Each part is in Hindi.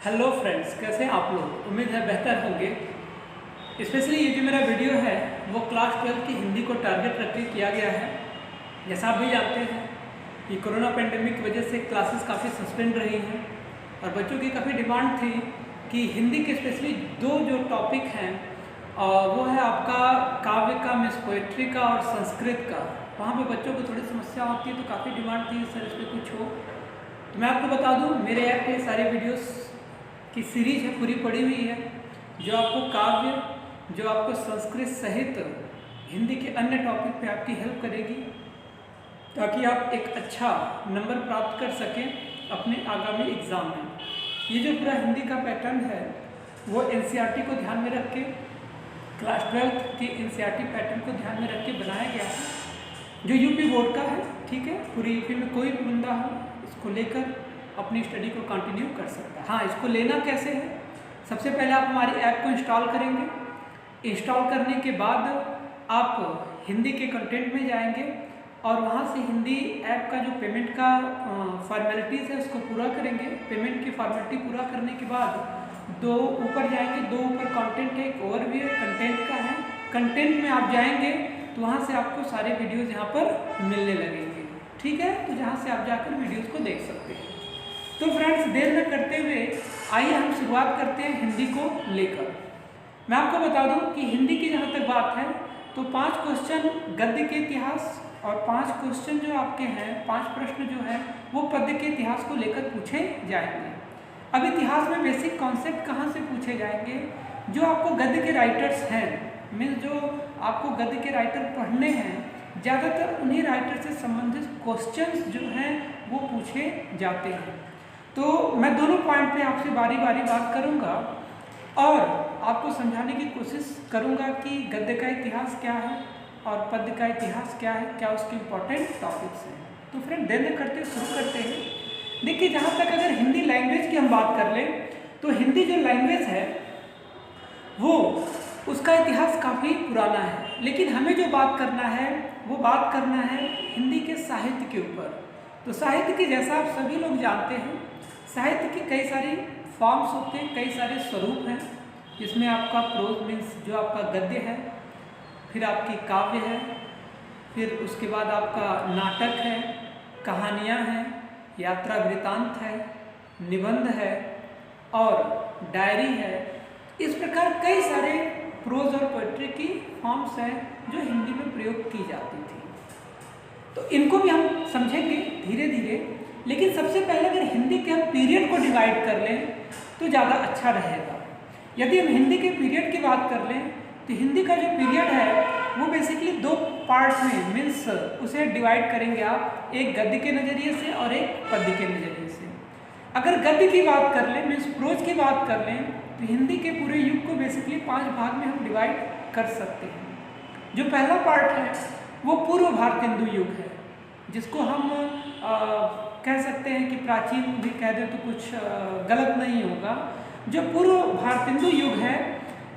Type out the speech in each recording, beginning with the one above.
हेलो फ्रेंड्स, कैसे हैं आप लोग। उम्मीद है बेहतर होंगे। स्पेशली ये जो मेरा वीडियो है वो क्लास 12 की हिंदी को टारगेट रख के किया गया है। जैसा आप भी जानते हैं कि कोरोना पेंडेमिक की वजह से क्लासेस काफ़ी सस्पेंड रही हैं और बच्चों की काफ़ी डिमांड थी कि हिंदी के स्पेशली दो जो टॉपिक हैं वो है आपका काव्य का, मीन्स पोएट्री का और संस्कृत का। वहाँ पे बच्चों को थोड़ी समस्या होती है, तो काफ़ी डिमांड थी सर इस पर कुछ हो। तो मैं आपको बता दूँ, मेरे ऐप पे सारे वीडियोस की सीरीज है, पूरी पड़ी हुई है, जो आपको काव्य, जो आपको संस्कृत सहित हिंदी के अन्य टॉपिक पे आपकी हेल्प करेगी, ताकि आप एक अच्छा नंबर प्राप्त कर सकें अपने आगामी एग्ज़ाम में। ये जो पूरा हिंदी का पैटर्न है वो एनसीईआरटी को ध्यान में रख के, क्लास 12 के एनसीईआरटी पैटर्न को ध्यान में रख के बनाया गया है, जो यूपी बोर्ड का है। ठीक है, पूरी यूपी में कोई भी बंदा हो इसको लेकर अपनी स्टडी को कंटिन्यू कर सकता है। हाँ, इसको लेना कैसे है, सबसे पहले आप हमारी ऐप को इंस्टॉल करेंगे। इंस्टॉल करने के बाद आप हिंदी के कंटेंट में जाएंगे और वहाँ से हिंदी ऐप का जो पेमेंट का फॉर्मेलिटीज़ है उसको पूरा करेंगे। पेमेंट की फॉर्मेलिटी पूरा करने के बाद दो ऊपर जाएंगे, दो ऊपर कंटेंट है, एक ओवरव्यू कंटेंट का है। कंटेंट में आप जाएंगे तो वहाँ से आपको सारे वीडियोज़ यहाँ पर मिलने लगेंगे। ठीक है, तो जहाँ से आप जाकर वीडियोज़ को देख सकते हैं। तो फ्रेंड्स, देर न करते हुए आइए हम शुरुआत करते हैं हिंदी को लेकर। मैं आपको बता दूं कि हिंदी की जहाँ तक बात है तो 5 क्वेश्चन गद्य के इतिहास और 5 क्वेश्चन जो आपके हैं, 5 प्रश्न जो हैं वो पद्य के इतिहास को लेकर पूछे जाएंगे। अब इतिहास में बेसिक कॉन्सेप्ट कहाँ से पूछे जाएंगे, जो आपको गद्य के राइटर्स हैं, मीन्स जो आपको गद्य के राइटर पढ़ने हैं, ज़्यादातर उन्हीं राइटर से संबंधित क्वेश्चन जो हैं वो पूछे जाते हैं। तो मैं दोनों पॉइंट पे आपसे बारी बारी बात करूंगा और आपको समझाने की कोशिश करूंगा कि गद्य का इतिहास क्या है और पद्य का इतिहास क्या है, क्या उसके इम्पोर्टेंट टॉपिक्स हैं। तो फ्रेंड, देर न करते शुरू करते हैं। देखिए, जहाँ तक अगर हिंदी लैंग्वेज की हम बात कर लें तो हिंदी जो लैंग्वेज है वो उसका इतिहास काफ़ी पुराना है, लेकिन हमें जो बात करना है वो बात करना है हिंदी के साहित्य के ऊपर। तो साहित्य की, जैसा आप सभी लोग जानते हैं, साहित्य की कई सारी फॉर्म्स होते हैं, कई सारे स्वरूप हैं, जिसमें आपका प्रोज मीन्स जो आपका गद्य है, फिर आपकी काव्य है, फिर उसके बाद आपका नाटक है, कहानियाँ हैं, यात्रा वृतांत है, निबंध है और डायरी है। इस प्रकार कई सारे प्रोज और पोएट्री की फॉर्म्स हैं जो हिंदी में प्रयोग की जाती थी। तो इनको भी हम समझेंगे धीरे धीरे, लेकिन सबसे पहले अगर हिंदी के हम पीरियड को डिवाइड कर लें तो ज़्यादा अच्छा रहेगा। यदि हम हिंदी के पीरियड की बात कर लें तो हिंदी का जो पीरियड है वो बेसिकली 2 पार्ट में, मीन्स उसे डिवाइड करेंगे आप, एक गद्य के नज़रिए से और एक पद्य के नज़रिए से। अगर गद्य की बात कर लें, मीन्स प्रोज की बात कर लें, तो हिंदी के पूरे युग को बेसिकली 5 भाग में हम डिवाइड कर सकते हैं। जो पहला पार्ट है वो पूर्व भारतेंदु युग है, जिसको हम कह सकते हैं कि प्राचीन भी कह दें तो कुछ गलत नहीं होगा। जो पूर्व भारतेंदु युग है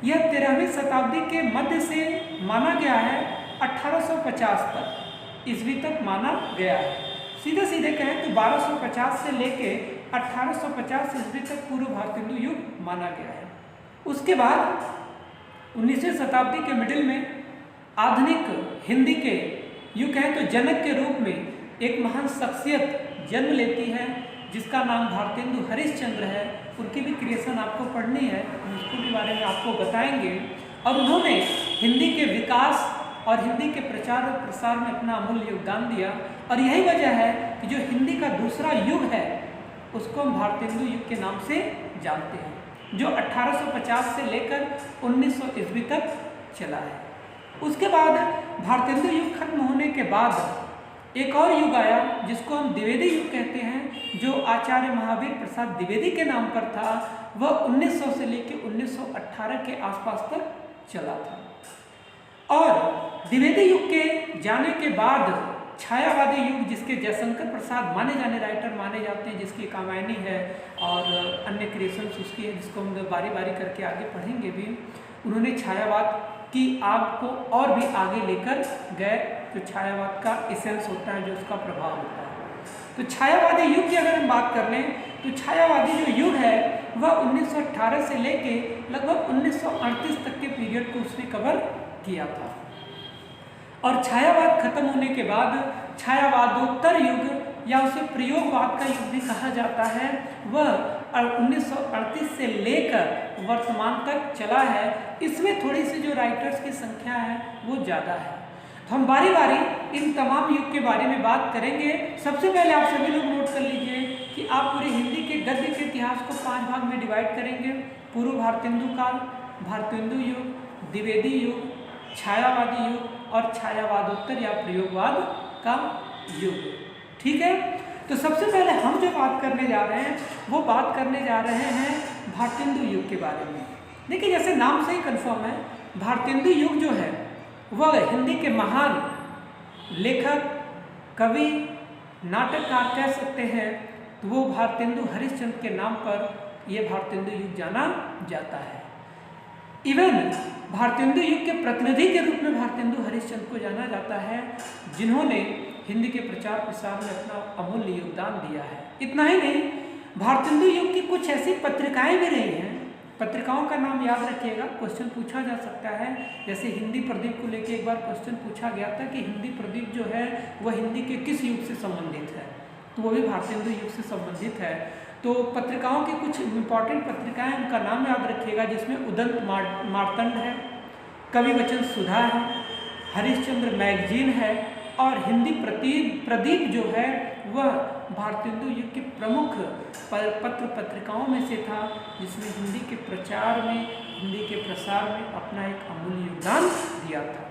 यह 13वीं शताब्दी के मध्य से माना गया है, 1850 तक ईस्वी तक माना गया है। सीधे सीधे कहें तो 1250 से लेके 1850 ईस्वी तक पूर्व भारतेंदु युग माना गया है। उसके बाद 19वीं शताब्दी के मिडिल में आधुनिक हिंदी के यूँ कहें तो जनक के रूप में एक महान शख्सियत जन्म लेती है, जिसका नाम भारतेंदु हरिश्चंद्र है। उनकी भी क्रिएशन आपको पढ़नी है, हम उसको भी बारे में आपको बताएंगे। और उन्होंने हिंदी के विकास और हिंदी के प्रचार और प्रसार में अपना अमूल्य योगदान दिया, और यही वजह है कि जो हिंदी का दूसरा युग है उसको हम भारतेंदु युग के नाम से जानते हैं, जो 1850 से लेकर 1900 ईस्वी तक चला है। उसके बाद भारतेंदु युग खत्म होने के बाद एक और युग आया जिसको हम द्विवेदी युग कहते हैं, जो आचार्य महावीर प्रसाद द्विवेदी के नाम पर था। वह 1900 से लेकर 1918 के आसपास तक चला था। और द्विवेदी युग के जाने के बाद छायावादी युग, जिसके जयशंकर प्रसाद माने जाने राइटर माने जाते हैं, जिसकी कामायनी है और अन्य क्रिएशंस उसकी है, जिसको हम बारी बारी करके आगे पढ़ेंगे भी, उन्होंने छायावाद की आग को और भी आगे लेकर गए, जो छायावाद का एसेंस होता है, जो उसका प्रभाव होता है। तो छायावादी युग की अगर हम बात कर लें तो छायावादी जो युग है वह 1918 से लेके लगभग 1938 तक के पीरियड को उसने कवर किया था। और छायावाद खत्म होने के बाद छायावादोत्तर युग या उसे प्रयोगवाद का युग भी कहा जाता है, वह 1938 से लेकर वर्तमान तक चला है। इसमें थोड़ी सी जो राइटर्स की संख्या है वो ज़्यादा है। तो हम बारी बारी इन तमाम युग के बारे में बात करेंगे। सबसे पहले आप सभी लोग नोट कर लीजिए कि आप पूरे हिंदी के गद्य के इतिहास को 5 भाग में डिवाइड करेंगे। पूर्व भारतेंदु काल, भारतेंदु युग, द्विवेदी युग, छायावादी युग और छायावादोत्तर या प्रयोगवाद का युग। ठीक है, तो सबसे पहले हम जो बात करने जा रहे हैं वो बात करने जा रहे हैं भारतेंदु युग के बारे में। देखिए, जैसे नाम से ही कन्फर्म है, भारतेंदु युग जो है वह हिंदी के महान लेखक, कवि, नाटककार कह सकते हैं, तो वो भारतेंदु हरिश्चंद्र के नाम पर यह भारतेंदु युग जाना जाता है। इवन भारतेंदु युग के प्रतिनिधि के रूप में भारतेंदु हरिश्चंद्र को जाना जाता है, जिन्होंने हिंदी के प्रचार प्रसार में अपना अमूल्य योगदान दिया है। इतना ही नहीं, भारतेंदु युग की कुछ ऐसी पत्रिकाएं भी रही हैं। पत्रिकाओं का नाम याद रखिएगा, क्वेश्चन पूछा जा सकता है। जैसे हिंदी प्रदीप को लेकर एक बार क्वेश्चन पूछा गया था कि हिंदी प्रदीप जो है वह हिंदी के किस युग से संबंधित है, तो वो भी भारतेंदु युग से संबंधित है। तो पत्रिकाओं की कुछ इंपॉर्टेंट पत्रिकाएं, उनका नाम याद रखिएगा, जिसमें उदंत मार्तंड है, कवि वचन सुधा है, हरिश्चंद्र मैगजीन है और हिंदी प्रदीप जो है वह भारतेंदु युग के प्रमुख पत्र पत्रिकाओं में से था, जिसने हिंदी के प्रचार में, हिंदी के प्रसार में अपना एक अमूल्य योगदान दिया था।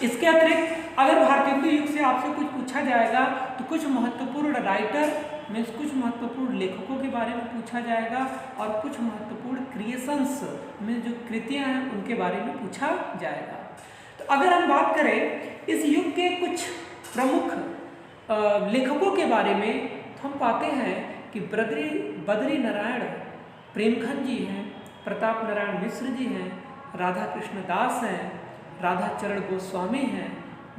इसके अतिरिक्त अगर भारतेंदु युग से आपसे कुछ पूछा जाएगा तो कुछ महत्वपूर्ण राइटर मीन्स कुछ महत्वपूर्ण लेखकों के बारे में पूछा जाएगा और कुछ महत्वपूर्ण क्रिएशंस में जो कृतियां हैं उनके बारे में पूछा जाएगा। तो अगर हम बात करें इस युग के कुछ प्रमुख लेखकों के बारे में, तो हम पाते हैं कि बद्री नारायण प्रेमखंड जी हैं, प्रताप नारायण मिश्र जी हैं, राधा कृष्ण दास हैं, राधा चरण गोस्वामी हैं,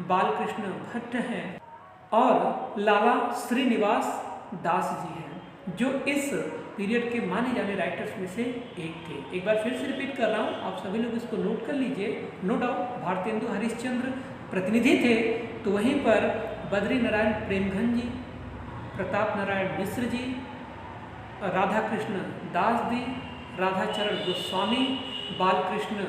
बालकृष्ण भट्ट हैं और लाला श्रीनिवास दास जी हैं, जो इस पीरियड के माने जाने राइटर्स में से एक थे। एक बार फिर से रिपीट कर रहा हूँ, आप सभी लोग इसको नोट कर लीजिए। नो डाउट भारतेंदु हरिश्चंद्र प्रतिनिधि थे, तो वहीं पर बद्री नारायण प्रेमखंड जी, प्रताप नारायण मिश्र जी, राधा कृष्ण दास जी, राधा चरण गोस्वामी, बालकृष्ण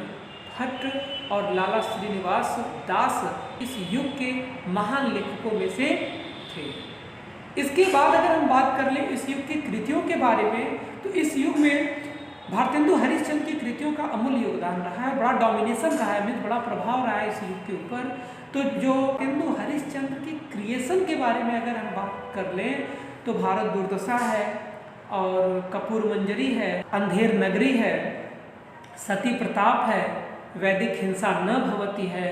भट्ट और लाला श्रीनिवास दास इस युग के महान लेखकों में से थे। इसके बाद अगर हम बात कर लें इस युग की कृतियों के बारे में, तो इस युग में भारतेंदु हरिश्चंद्र की कृतियों का अमूल्य योगदान रहा है, बड़ा डोमिनेशन रहा है, मीन्स बड़ा प्रभाव रहा है इस युग के ऊपर। तो जो भारतेंदु हरिश्चंद्र की क्रिएशन के बारे में अगर हम बात कर लें तो भारत दुर्दशा है और कपूर मंजरी है, अंधेर नगरी है, सती प्रताप है, वैदिक हिंसा न भवती है।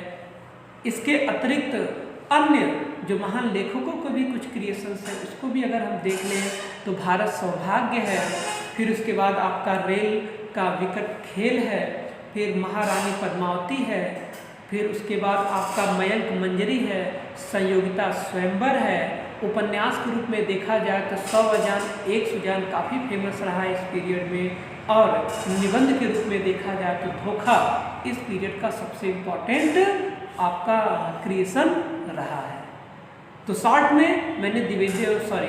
इसके अतिरिक्त अन्य जो महान लेखकों को भी कुछ क्रिएशंस है उसको भी अगर हम देख लें तो भारत सौभाग्य है, फिर उसके बाद आपका रेल का विकट खेल है, फिर महारानी पद्मावती है, फिर उसके बाद आपका मयंक मंजरी है, संयोगिता स्वयंवर है। उपन्यास के रूप में देखा जाए तो 100 अजान 1 सुजान काफ़ी फेमस रहा है इस पीरियड में, और निबंध के रूप में देखा जाए तो धोखा इस पीरियड का सबसे इम्पॉर्टेंट आपका क्रिएशन रहा है। तो शॉर्ट में मैंने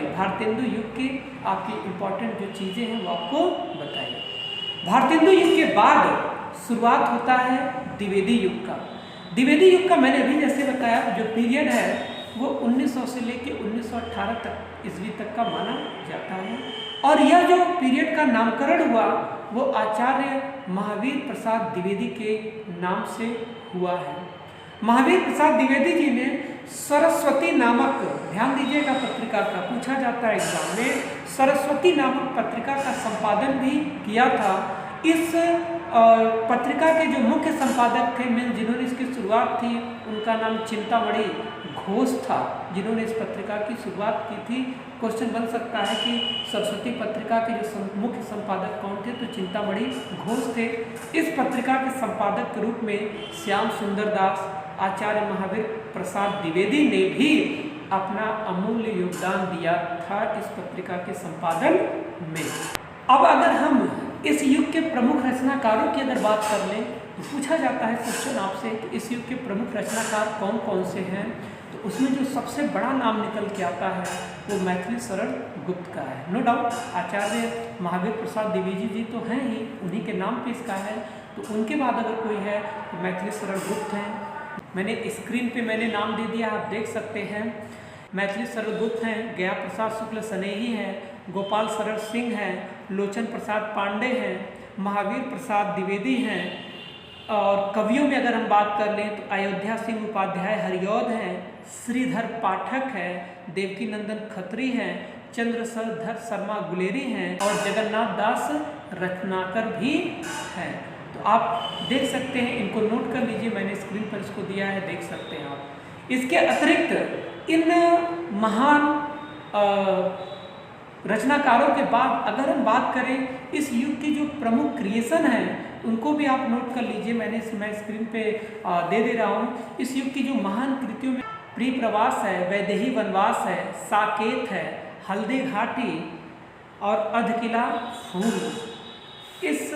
भारतेंदु युग की आपकी इम्पॉर्टेंट जो चीज़ें हैं वो आपको बताई। भारतेंदु युग के बाद शुरुआत होता है द्विवेदी युग का। द्विवेदी युग का मैंने अभी जैसे बताया जो पीरियड है वो 1900 से लेकर 1918 तक ईस्वी तक का माना जाता है, और यह जो पीरियड का नामकरण हुआ वो आचार्य महावीर प्रसाद द्विवेदी के नाम से हुआ है। महावीर प्रसाद द्विवेदी जी ने सरस्वती नामक, ध्यान दीजिएगा पत्रिका का पूछा जाता है एग्जाम में, सरस्वती नामक पत्रिका का संपादन भी किया था। इस पत्रिका के जो मुख्य संपादक थे जिन्होंने इसकी शुरुआत थी उनका नाम चिंतामणि घोष था, जिन्होंने इस पत्रिका की शुरुआत की थी। क्वेश्चन बन सकता है कि सरस्वती पत्रिका के जो मुख्य संपादक कौन थे, तो चिंतामणि घोष थे। इस पत्रिका के संपादक के रूप में श्याम सुंदर दास, आचार्य महावीर प्रसाद द्विवेदी ने भी अपना अमूल्य योगदान दिया था इस पत्रिका के संपादन में। अब अगर हम इस युग के प्रमुख रचनाकारों की अगर बात कर लें तो पूछा जाता है क्वेश्चन आपसे कि इस युग के प्रमुख रचनाकार कौन कौन से हैं, तो उसमें जो सबसे बड़ा नाम निकल के आता है वो मैथिली शरण गुप्त का है। नो डाउट आचार्य महावीर प्रसाद द्विवेदी जी तो हैं ही, उन्हीं के नाम पे इसका है। तो उनके बाद अगर कोई है तो मैथिली शरण गुप्त हैं। मैंने स्क्रीन पे नाम दे दिया, आप देख सकते हैं। मैथिली शरण गुप्त हैं, गया प्रसाद शुक्ल स्नेही हैं, गोपाल शरण सिंह हैं, लोचन प्रसाद पांडे हैं, महावीर प्रसाद द्विवेदी हैं। और कवियों में अगर हम बात कर लें तो अयोध्या सिंह उपाध्याय हरिऔध हैं, श्रीधर पाठक है, देवकी नंदन खत्री हैं, चंद्रशेखर शर्मा गुलेरी हैं और जगन्नाथ दास रत्नाकर भी हैं। तो आप देख सकते हैं, इनको नोट कर लीजिए, मैंने स्क्रीन पर इसको दिया है, देख सकते हैं आप। इसके अतिरिक्त इन महान रचनाकारों के बाद अगर हम बात करें इस युग की जो प्रमुख क्रिएशन हैं उनको भी आप नोट कर लीजिए, मैं स्क्रीन पे दे रहा हूँ। इस युग की जो महान कृतियों में प्रिय प्रवास है, वैदेही वनवास है, साकेत है, हल्दी घाटी और अधकिला फूल इस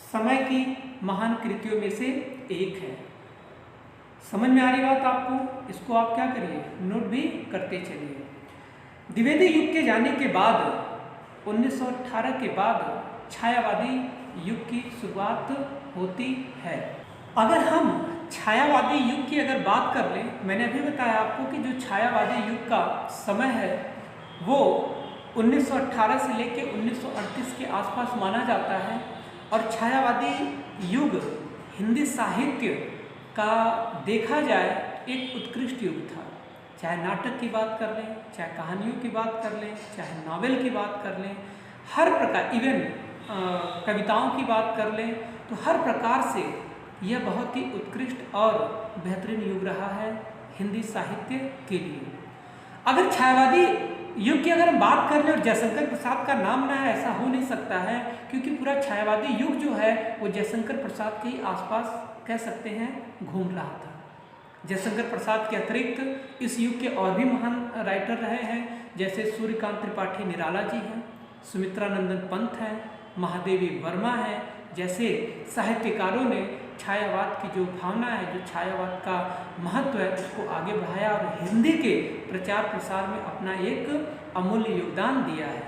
समय की महान कृतियों में से एक है। समझ में आ रही बात आपको? इसको आप क्या करिए, नोट भी करते चलिए। द्विवेदी युग के जाने के बाद 1918 के बाद छायावादी युग की शुरुआत होती है। अगर हम छायावादी युग की अगर बात कर लें, मैंने अभी बताया आपको कि जो छायावादी युग का समय है वो 1918 से लेकर 1938 के आसपास माना जाता है। और छायावादी युग हिंदी साहित्य का देखा जाए एक उत्कृष्ट युग था। चाहे नाटक की बात कर लें, चाहे कहानियों की बात कर लें, चाहे नावल की बात कर लें, हर प्रकार, इवन कविताओं की बात कर लें, तो हर प्रकार से यह बहुत ही उत्कृष्ट और बेहतरीन युग रहा है हिंदी साहित्य के लिए। अगर छायावादी युग की अगर हम बात कर लें और जयशंकर प्रसाद का नाम ना है, ऐसा हो नहीं सकता है, क्योंकि पूरा छायावादी युग जो है वो जयशंकर प्रसाद के ही आसपास कह सकते हैं घूम रहा था। जयशंकर प्रसाद के अतिरिक्त इस युग के और भी महान राइटर रहे हैं, जैसे सूर्यकांत त्रिपाठी निराला जी हैं, सुमित्रा नंदन पंत हैं, महादेवी वर्मा हैं। जैसे साहित्यकारों ने छायावाद की जो भावना है, जो छायावाद का महत्व है, उसको आगे बढ़ाया और हिंदी के प्रचार प्रसार में अपना एक अमूल्य योगदान दिया है।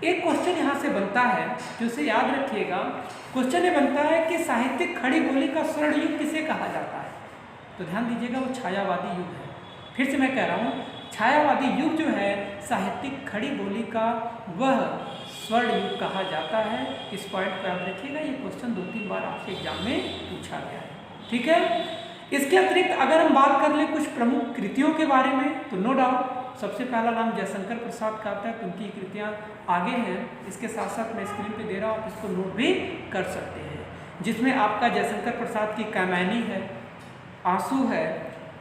एक क्वेश्चन यहाँ से बनता है, जो उसे याद रखिएगा। क्वेश्चन ये बनता है कि साहित्यिक खड़ी बोली का स्वर्ण युग किसे कहा जाता है? तो ध्यान दीजिएगा, वो छायावादी युग है। फिर से मैं कह रहा हूँ, छायावादी युग जो है साहित्यिक खड़ी बोली का वह स्वर्ण युग कहा जाता है। इस पॉइंट को याद रखिएगा, ये क्वेश्चन 2-3 बार आपसे एग्जाम में पूछा गया है। ठीक है, इसके अतिरिक्त अगर हम बात कर लें कुछ प्रमुख कृतियों के बारे में, तो नो डाउट सबसे पहला नाम जयशंकर प्रसाद का आता है, तो उनकी कृतियाँ आगे हैं। इसके साथ साथ मैं स्क्रीन पे दे रहा हूँ, आप इसको नोट भी कर सकते हैं, जिसमें आपका जयशंकर प्रसाद की कामैनी है, आंसू है,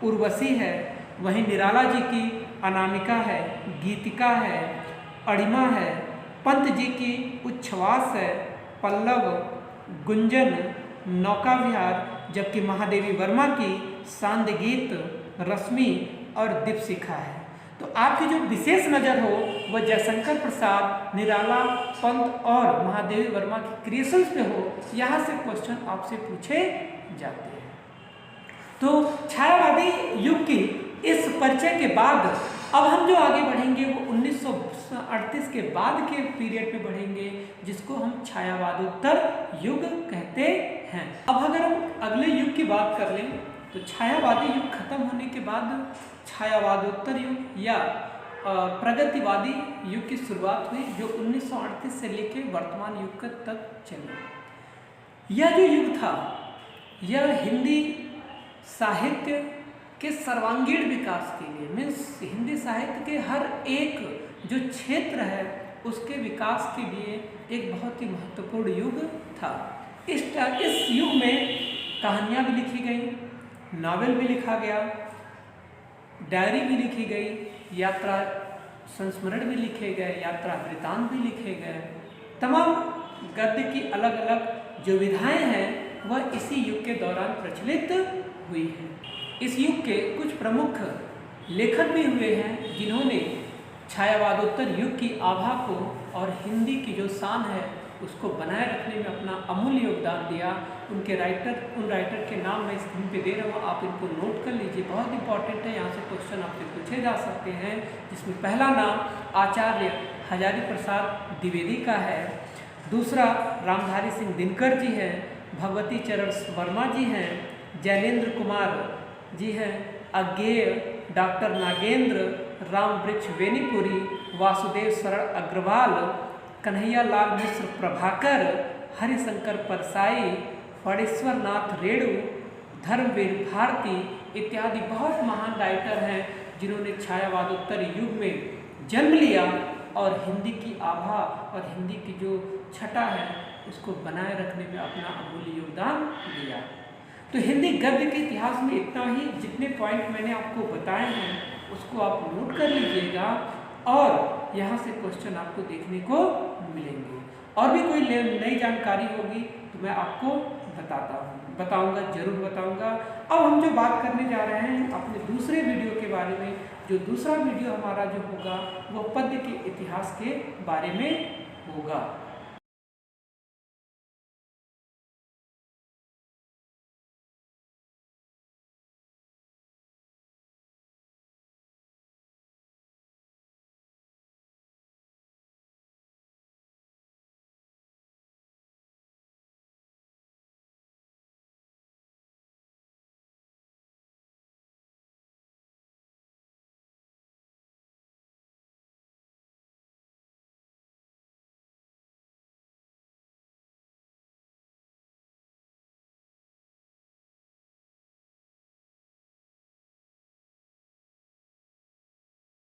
उर्वशी है, वहीं निराला जी की अनामिका है, गीतिका है, अड़िमा है, पंत जी की उच्छ्वास है, पल्लव, गुंजन, नौका विहार, जबकि महादेवी वर्मा की सांद गीत, रश्मि और दीपशिखा है। तो आपकी जो विशेष नज़र हो वह जयशंकर प्रसाद, निराला, पंत और महादेवी वर्मा की क्रिएशंस पे हो। यहाँ से क्वेश्चन आपसे पूछे जाते हैं। तो छायावादी युग की इस परिचय के बाद अब हम जो आगे बढ़ेंगे वो 1938 के बाद के पीरियड पे बढ़ेंगे, जिसको हम छायावादोत्तर युग कहते हैं। अब अगर हम अगले युग की बात कर लें तो छायावादी युग खत्म होने के बाद छायावादोत्तर युग या प्रगतिवादी युग की शुरुआत हुई, जो 1938 से लेकर वर्तमान युग तक चली। यह जो युग था यह हिंदी साहित्य के सर्वांगीण विकास के लिए, मीन्स हिंदी साहित्य के हर एक जो क्षेत्र है उसके विकास के लिए एक बहुत ही महत्वपूर्ण युग था। इस युग में कहानियाँ भी लिखी गई, नावल भी लिखा गया, डायरी भी लिखी गई, यात्रा संस्मरण भी लिखे गए, यात्रा वृतांत भी लिखे गए। तमाम गद्य की अलग अलग जो विधाएं हैं वह इसी युग के दौरान प्रचलित हुई हैं। इस युग के कुछ प्रमुख लेखक भी हुए हैं जिन्होंने छायावादोत्तर युग की आभा को और हिंदी की जो शान है उसको बनाए रखने में अपना अमूल्य योगदान दिया। उन राइटर के नाम मैं स्क्रीन पे दे रहा हूँ, आप इनको नोट कर लीजिए, बहुत इंपॉर्टेंट है। यहाँ से क्वेश्चन आपसे पूछे जा सकते हैं, जिसमें पहला नाम आचार्य हजारी प्रसाद द्विवेदी का है, दूसरा रामधारी सिंह दिनकर जी हैं, भगवती चरण वर्मा जी हैं, जैनेन्द्र कुमार जी हैं, अज्ञेय डॉक्टर नागेंद्र राम वृक्ष बेनीपुरी, वासुदेव शरण अग्रवाल, कन्हैया लाल मिश्र प्रभाकर, हरिशंकर परसाई, फणेश्वर नाथ रेणु, धर्मवीर भारती इत्यादि बहुत महान राइटर हैं जिन्होंने छायावादोत्तर युग में जन्म लिया और हिंदी की आभा और हिंदी की जो छटा है उसको बनाए रखने में अपना अमूल्य योगदान दिया। तो हिंदी गद्य के इतिहास में इतना ही, जितने पॉइंट मैंने आपको बताए हैं उसको आप नोट कर लीजिएगा और यहाँ से क्वेश्चन आपको देखने को मिलेंगे। और भी कोई नई जानकारी होगी तो मैं आपको बताऊंगा, जरूर बताऊंगा। अब हम जो बात करने जा रहे हैं अपने दूसरे वीडियो के बारे में, जो दूसरा वीडियो हमारा जो होगा वो पद्य के इतिहास के बारे में होगा।